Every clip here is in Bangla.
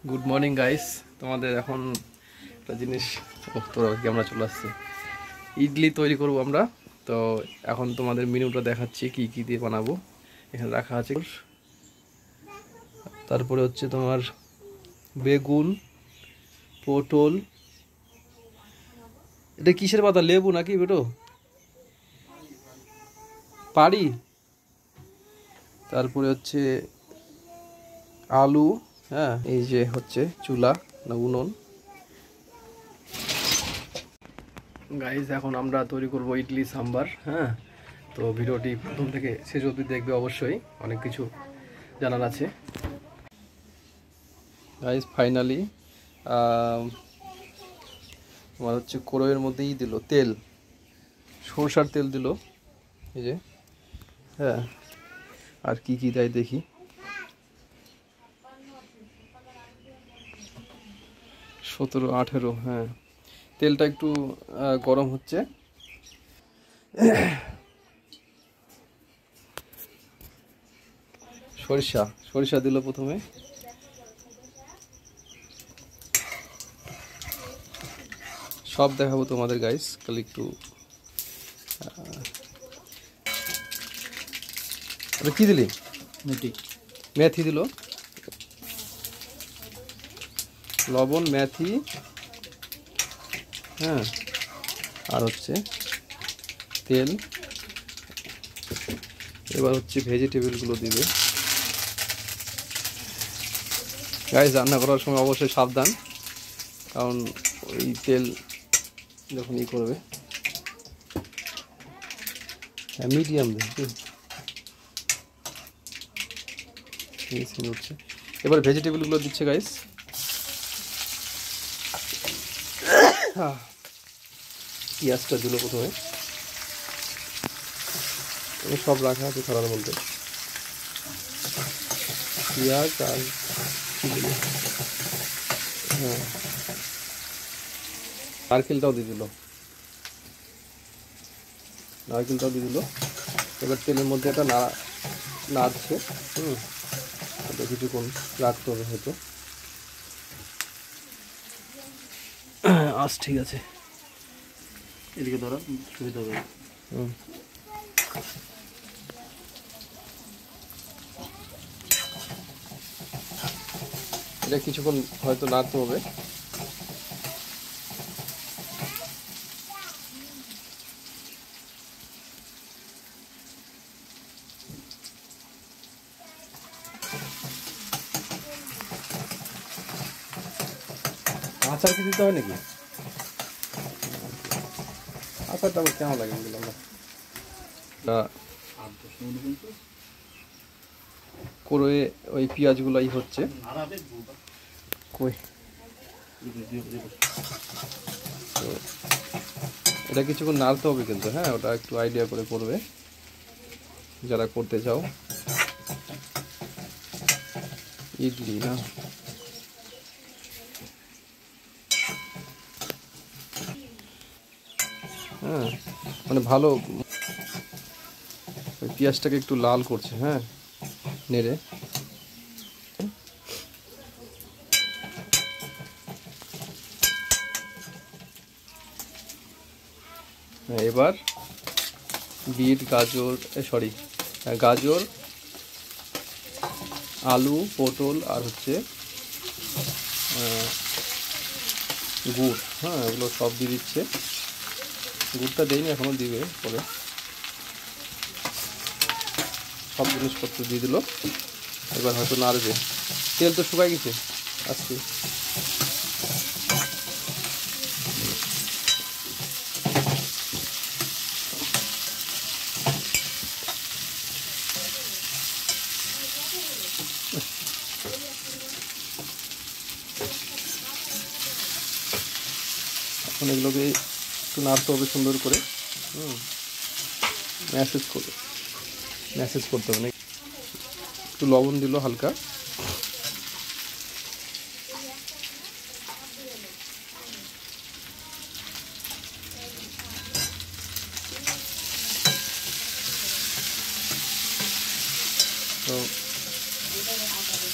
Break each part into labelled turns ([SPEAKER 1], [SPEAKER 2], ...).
[SPEAKER 1] Good morning guys. তোমাদের এখন একটা জিনিস তোরা কি আমরা চলে আসছি, ইডলি তৈরি করব আমরা। তো এখন তোমাদের মেনুটা দেখাচ্ছি কি কি দিয়ে বানাবো। এখানে রাখা আছে, তারপরে হচ্ছে তোমার বেগুন, পটল, এটা কিসের পাতা, লেবু নাকি বেটো পারি, তারপরে হচ্ছে আলু। হ্যাঁ, এই যে হচ্ছে চুলা না উনুন। গাইজ এখন আমরা তৈরি করব ইডলি সাম্বার। হ্যাঁ, তো ভিডিওটি প্রথম থেকে শেষ অবধি দেখবে, অবশ্যই অনেক কিছু জানার আছে। গাইজ ফাইনালি তোমার হচ্ছে কড়াইয়ের মধ্যেই দিল তেল, সরষার তেল দিল, এই যে। হ্যাঁ, আর কি কি দেয় দেখি। 17-18, হ্যাঁ। তেলটা একটু গরম হচ্ছে। সরিষা সরিষা দিল প্রথমে, সব দেখাবো তোমাদের গাইস, খালি একটু কি দিলি, মেথি মেথি দিল, লবণ, মেথি, হ্যাঁ, আর হচ্ছে তেল। এবার হচ্ছে ভেজিটেবলগুলো দিবে। গাইস রান্না করার সময় অবশ্যই সাবধান, কারণ ওই তেল যখন ই করবে। হ্যাঁ, মিডিয়াম হচ্ছে। এবার ভেজিটেবলগুলো দিচ্ছে গাইস। পেঁয়াজটা দিল প্রথমে, সব রাখা আছে খাবার মধ্যে, পেঁয়াজ আর হ্যাঁ নারকেলটাও দিয়ে দিল, নারকেলটাও দিয়ে দিল। এবার তেলের মধ্যে এটা নাড়ছে। এটা কিছুক্ষণ রাখতে হবে হয়তো। আজ ঠিক আছে, এদিকে ধরা সুবিধা হবে। এটা কিছুক্ষণ হয়তো নাড়তে হবে। আচার কি দিতে হয় নাকি? আচারটা আমার কেমন লাগে বললাম না, করে ওই পেঁয়াজগুলোই হচ্ছে কই। এটা কিছুক্ষণ নাড়তে হবে কিন্তু, হ্যাঁ, ওটা একটু আইডিয়া করে করবে যারা করতে চাও ইডলি না। হ্যাঁ, মানে ভালো পেঁয়াজটাকে একটু লাল করছে, হ্যাঁ, নেড়ে। এবার বিট, গাজর, গাজর, আলু, পটল আর হচ্ছে গুড়, হ্যাঁ, এগুলো সব দিয়ে দিচ্ছে। গুড়টা দেয়নি এখনো, দিবে পরে। সব জিনিসপত্র দিয়ে দিল, এবার হয়তো নাড়বে। তেল তো শুকাই গেছে আজকে। এখন এগুলোকে একটু নাড়তে হবে সুন্দর করে। ম্যাসেজ করতে হবে না। একটু লবণ দিল হালকা, তো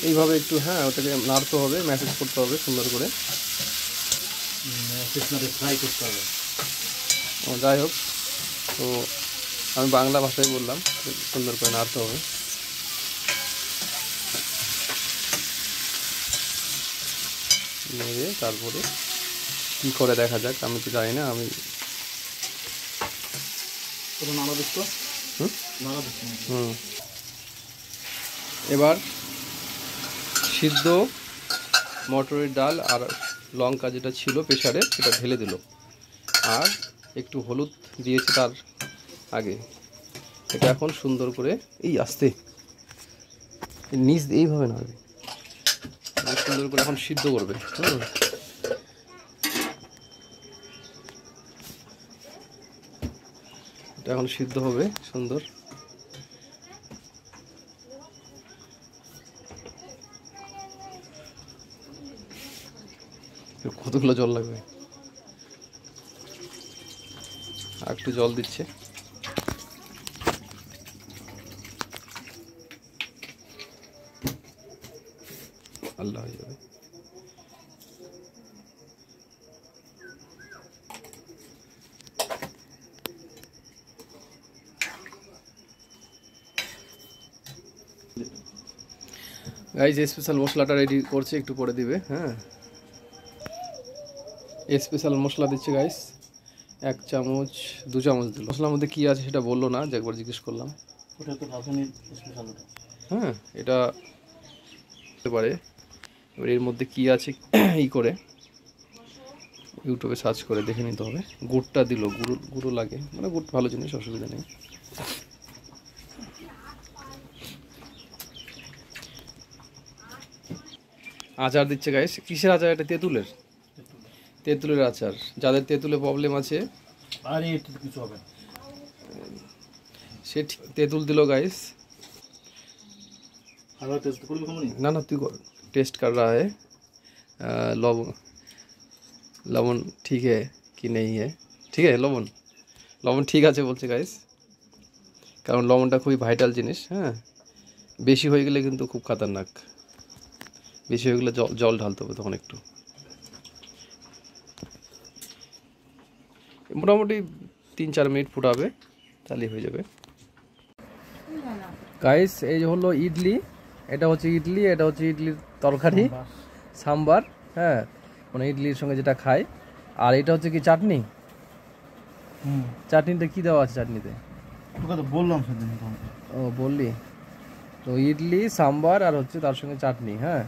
[SPEAKER 1] এইভাবে একটু, হ্যাঁ ওটাকে নাড়তে হবে, ম্যাসেজ করতে হবে সুন্দর করে,
[SPEAKER 2] ফ্রাই করতে হবে।
[SPEAKER 1] যাই হোক, তো আমি বাংলা ভাষায় বললাম, সুন্দর করে নাড়তে হবে। নেড়ে তারপরে কী করে দেখা যাক, আমি তো জানি না। আমি এবার সিদ্ধ মটরের ডাল আর লঙ্কা যেটা ছিল প্রেসারে সেটা ঢেলে দিল, আর একটু হলুদ দিয়েছে তার আগে। এটা এখন সুন্দর করে এই আস্তে নিচ এইভাবে নাড়বে, সুন্দর করে এখন সিদ্ধ করবে। এটা এখন সিদ্ধ হবে সুন্দর। কতগুলো জল লাগবে, আর একটু জল দিচ্ছে। আল্লাহ হয়ে যাবে। গাইজ স্পেশাল মশলাটা রেডি করছে, একটু পরে দিবে। হ্যাঁ, স্পেশাল মশলা দিচ্ছে গাইস, 1 চামচ 2 চামচ দিল। মশলার মধ্যে কী আছে সেটা বললো না, যে একবার জিজ্ঞেস করলাম।
[SPEAKER 2] ওটা তো রাঁধুনির স্পেশাল ওটা।
[SPEAKER 1] হ্যাঁ, এটা হতে পারে। এবার এর মধ্যে কী আছে ই করে ইউটিউবে সার্চ করে দেখে নিতে হবে। গুড়টা দিল, গুঁড়ো লাগে, মানে গুড় ভালো জিনিস, অসুবিধা নেই। আচার দিচ্ছে গাইস। কিসের আচার এটা? তেঁতুলের, তেঁতুলের আচার। যাদের তেঁতুলে প্রবলেম আছে,
[SPEAKER 2] আরে এটা কিছু হবে
[SPEAKER 1] সে তেঁতুল দিল গাইস।
[SPEAKER 2] আবার টেস্ট করবি কমনি?
[SPEAKER 1] না না, তুই टेस्ट कर रहा है, লবণ ঠিক है कि नहीं है? ঠিক है, লবণ ঠিক আছে বলছে গাইস, কারণ লবণটা খুবই ভাইটাল জিনিস। হ্যাঁ, বেশি হয়ে গেলে কিন্তু খুব খাতারনাক, বেশি হয়ে গেলে জল ঢালতে হবে তখন একটু। মোটামুটি 3-4 মিনিট ফুটাবে, তাহলেই হয়ে যাবে গাইস। এই যে হলো ইডলি, এটা হচ্ছে ইডলি, এটা হচ্ছে ইডলির তরকারি, সাম্বার। হ্যাঁ, মানে ইডলির সঙ্গে যেটা খায়। আর এটা হচ্ছে কি চাটনি। চাটনিতে কি দেওয়া আছে চাটনিতে?
[SPEAKER 2] তোকে তো বললাম সেদিন।
[SPEAKER 1] ও বললি তো, ইডলি সাম্বার আর হচ্ছে তার সঙ্গে চাটনি। হ্যাঁ,